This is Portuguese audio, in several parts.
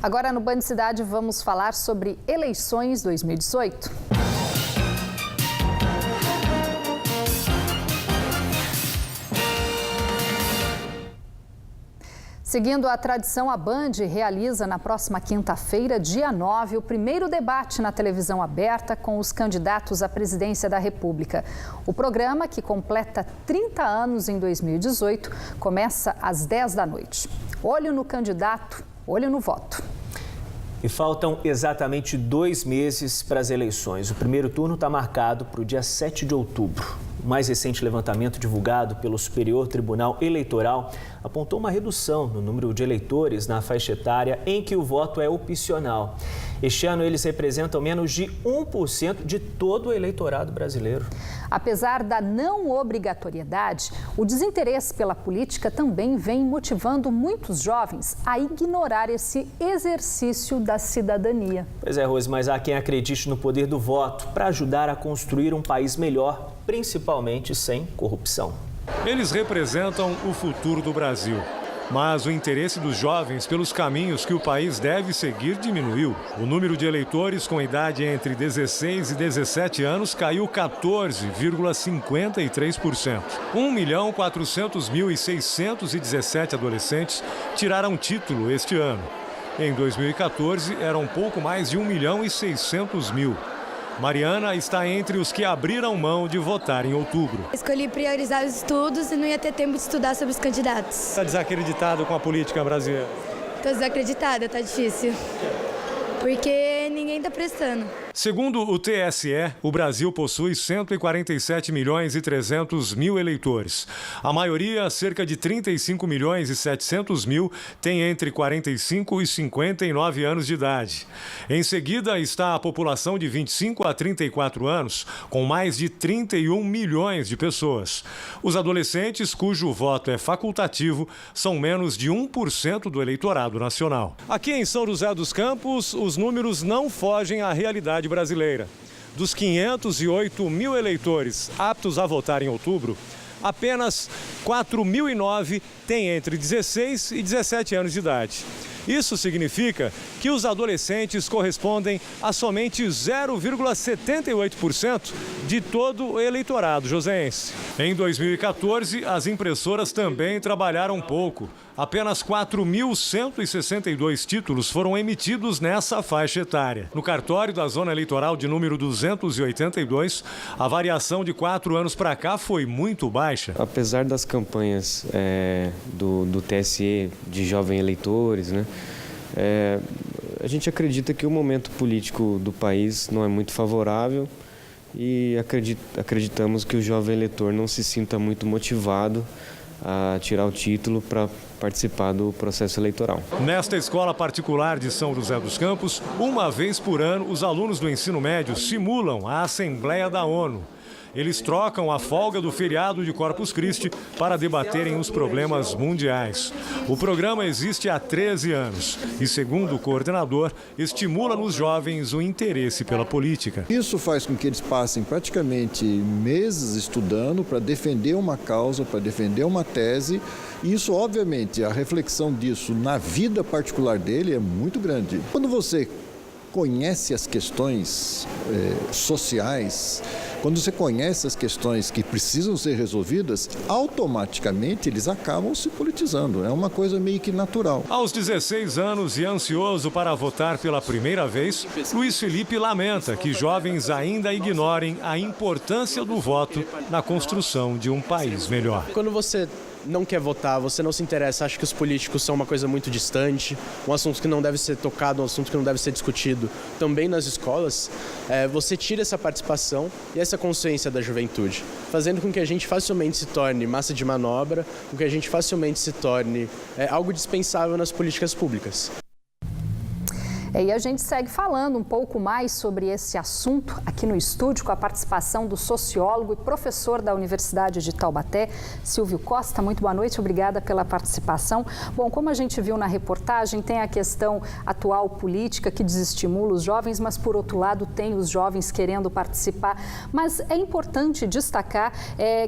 Agora no Band Cidade vamos falar sobre eleições 2018. Seguindo a tradição, a Band realiza na próxima quinta-feira, dia 9, o primeiro debate na televisão aberta com os candidatos à presidência da República. O programa, que completa 30 anos em 2018, começa às 10 da noite. Olho no candidato, olho no voto. E faltam exatamente 2 meses para as eleições. O primeiro turno está marcado para o dia 7 de outubro. O mais recente levantamento divulgado pelo Superior Tribunal Eleitoral apontou uma redução no número de eleitores na faixa etária em que o voto é opcional. Este ano, eles representam menos de 1% de todo o eleitorado brasileiro. Apesar da não obrigatoriedade, o desinteresse pela política também vem motivando muitos jovens a ignorar esse exercício da cidadania. Pois é, Rose, mas há quem acredite no poder do voto para ajudar a construir um país melhor, principalmente sem corrupção. Eles representam o futuro do Brasil. Mas o interesse dos jovens pelos caminhos que o país deve seguir diminuiu. O número de eleitores com idade entre 16 e 17 anos caiu 14,53%. 1.400.617 adolescentes tiraram título este ano. Em 2014, eram pouco mais de 1.600.000. Mariana está entre os que abriram mão de votar em outubro. Escolhi priorizar os estudos e não ia ter tempo de estudar sobre os candidatos. Está desacreditado com a política brasileira? Estou desacreditada, tá difícil. Porque ninguém está prestando. Segundo o TSE, o Brasil possui 147.300.000 eleitores. A maioria, cerca de 35.700.000, tem entre 45 e 59 anos de idade. Em seguida está a população de 25 a 34 anos, com mais de 31 milhões de pessoas. Os adolescentes, cujo voto é facultativo, são menos de 1% do eleitorado nacional. Aqui em São José dos Campos, os números não fogem à realidade brasileira. Dos 508.000 eleitores aptos a votar em outubro, apenas 4.009 têm entre 16 e 17 anos de idade. Isso significa que os adolescentes correspondem a somente 0,78% de todo o eleitorado joseense. Em 2014, as impressoras também trabalharam pouco. Apenas 4.162 títulos foram emitidos nessa faixa etária. No cartório da Zona Eleitoral de número 282, a variação de 4 anos para cá foi muito baixa. Apesar das campanhas do TSE de jovens eleitores, né, a gente acredita que o momento político do país não é muito favorável e acreditamos que o jovem eleitor não se sinta muito motivado a tirar o título para participar do processo eleitoral. Nesta escola particular de São José dos Campos, uma vez por ano, os alunos do ensino médio simulam a Assembleia da ONU. Eles trocam a folga do feriado de Corpus Christi para debaterem os problemas mundiais. O programa existe há 13 anos e, segundo o coordenador, estimula nos jovens o interesse pela política. Isso faz com que eles passem praticamente meses estudando para defender uma causa, para defender uma tese. E isso, obviamente, a reflexão disso na vida particular dele é muito grande. Quando você conhece as questões sociais, quando você conhece as questões que precisam ser resolvidas, automaticamente eles acabam se politizando. É uma coisa meio que natural. Aos 16 anos e ansioso para votar pela primeira vez, Luiz Felipe lamenta que jovens ainda ignorem a importância do voto na construção de um país melhor. Quando você não quer votar, você não se interessa, acha que os políticos são uma coisa muito distante, um assunto que não deve ser tocado, um assunto que não deve ser discutido também nas escolas, você tira essa participação e essa consciência da juventude, fazendo com que a gente facilmente se torne massa de manobra, com que a gente facilmente se torne algo dispensável nas políticas públicas. E a gente segue falando um pouco mais sobre esse assunto aqui no estúdio com a participação do sociólogo e professor da Universidade de Taubaté, Silvio Costa. Muito boa noite, obrigada pela participação. Bom, como a gente viu na reportagem, tem a questão atual política que desestimula os jovens, mas por outro lado tem os jovens querendo participar. Mas é importante destacar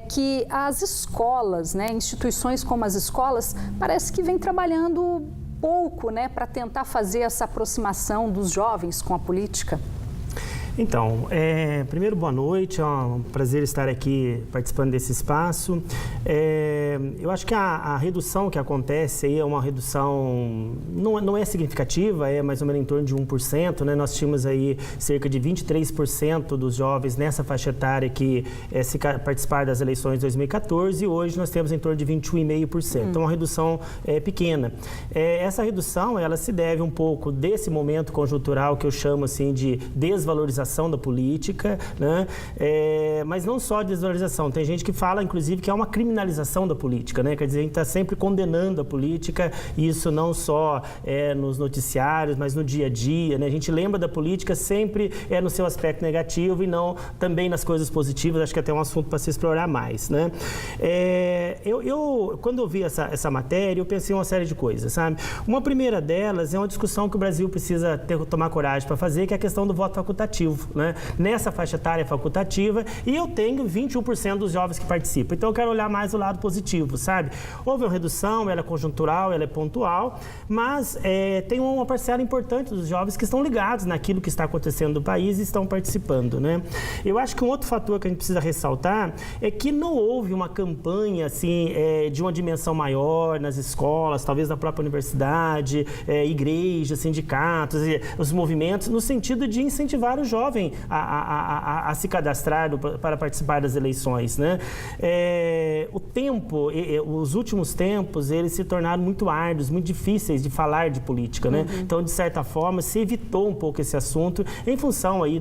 que as escolas, instituições como as escolas, parece que vêm trabalhando pouco, né, para tentar fazer essa aproximação dos jovens com a política? Então, primeiro, boa noite, é um prazer estar aqui participando desse espaço. Eu acho que a redução que acontece aí é uma redução, não é significativa, é mais ou menos em torno de 1%, né? Nós tínhamos aí cerca de 23% dos jovens nessa faixa etária que se participaram das eleições de 2014 e hoje nós temos em torno de 21,5%, então uma redução pequena. Essa redução, ela se deve um pouco desse momento conjuntural que eu chamo assim de desvalorização da política, né? Mas não só desvalorização, tem gente que fala, inclusive, que é uma criminalização da política, né? Quer dizer, a gente está sempre condenando a política, e isso não só nos noticiários, mas no dia a dia, né? A gente lembra da política sempre no seu aspecto negativo e não também nas coisas positivas, acho que até é um assunto para se explorar mais, né? Quando eu vi essa matéria, eu pensei em uma série de coisas, sabe? Uma primeira delas é uma discussão que o Brasil precisa tomar coragem para fazer, que é a questão do voto facultativo. Né? Nessa faixa etária facultativa, e eu tenho 21% dos jovens que participam. Então eu quero olhar mais o lado positivo, sabe? Houve uma redução, ela é conjuntural, ela é pontual, mas tem uma parcela importante dos jovens que estão ligados naquilo que está acontecendo no país e estão participando, né? Eu acho que um outro fator que a gente precisa ressaltar é que não houve uma campanha assim, de uma dimensão maior nas escolas, talvez na própria universidade, igrejas, sindicatos, os movimentos, no sentido de incentivar o jovem a se cadastrar para participar das eleições, né? Os últimos tempos, eles se tornaram muito árduos, muito difíceis de falar de política, né? Então, de certa forma, se evitou um pouco esse assunto em função aí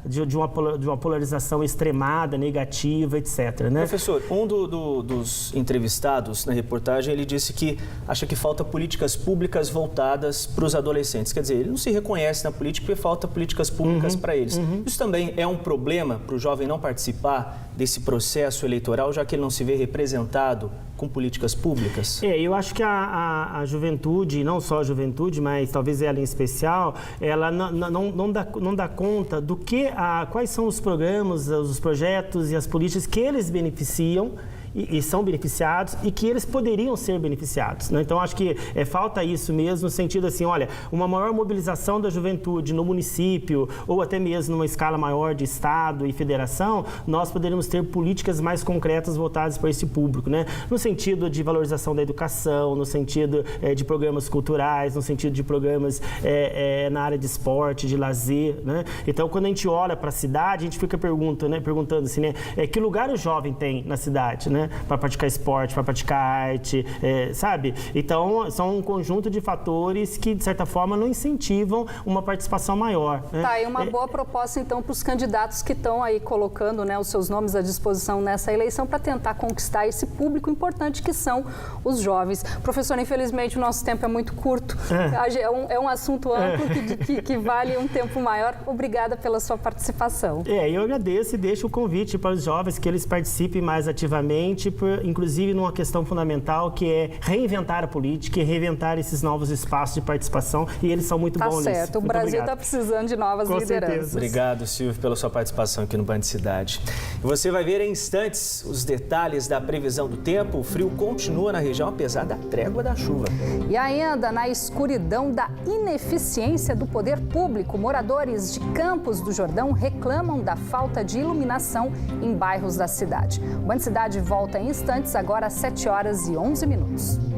de uma polarização extremada, negativa, etc., né? Professor, um dos entrevistados na reportagem, ele disse que acha que falta políticas públicas voltadas para os adolescentes. Quer dizer, ele não se reconhece na política porque falta políticas públicas para eles. Isso também é um problema para o jovem não participar desse processo eleitoral, já que ele não se vê representado com políticas públicas? Eu acho que a juventude, não só a juventude, mas talvez ela em especial, ela não dá conta do quais são os programas, os projetos e as políticas que eles beneficiam e são beneficiados e que eles poderiam ser beneficiados, né? Então, acho que falta isso mesmo, no sentido assim, olha, uma maior mobilização da juventude no município ou até mesmo numa escala maior de estado e federação, nós poderíamos ter políticas mais concretas voltadas para esse público, né? No sentido de valorização da educação, no sentido de programas culturais, no sentido de programas na área de esporte, de lazer, né? Então, quando a gente olha para a cidade, a gente fica perguntando assim, né? Que lugar o jovem tem na cidade, né? Para praticar esporte, para praticar arte, sabe? Então, são um conjunto de fatores que, de certa forma, não incentivam uma participação maior, né? Tá, e uma boa proposta, então, para os candidatos que estão aí colocando, né, os seus nomes à disposição nessa eleição para tentar conquistar esse público importante que são os jovens. Professor, infelizmente, o nosso tempo é muito curto. É um assunto amplo que vale um tempo maior. Obrigada pela sua participação. Eu agradeço e deixo o convite para os jovens que eles participem mais ativamente, inclusive numa questão fundamental que é reinventar a política e reinventar esses novos espaços de participação, e eles são muito bons nisso. Tá certo, o Brasil está precisando de novas lideranças. Certeza. Obrigado, Silvio, pela sua participação aqui no Band Cidade. E você vai ver em instantes os detalhes da previsão do tempo. O frio continua na região, apesar da trégua da chuva. E ainda na escuridão da ineficiência do poder público, moradores de Campos do Jordão reclamam da falta de iluminação em bairros da cidade. O Band Cidade volta em instantes, agora às 7h11.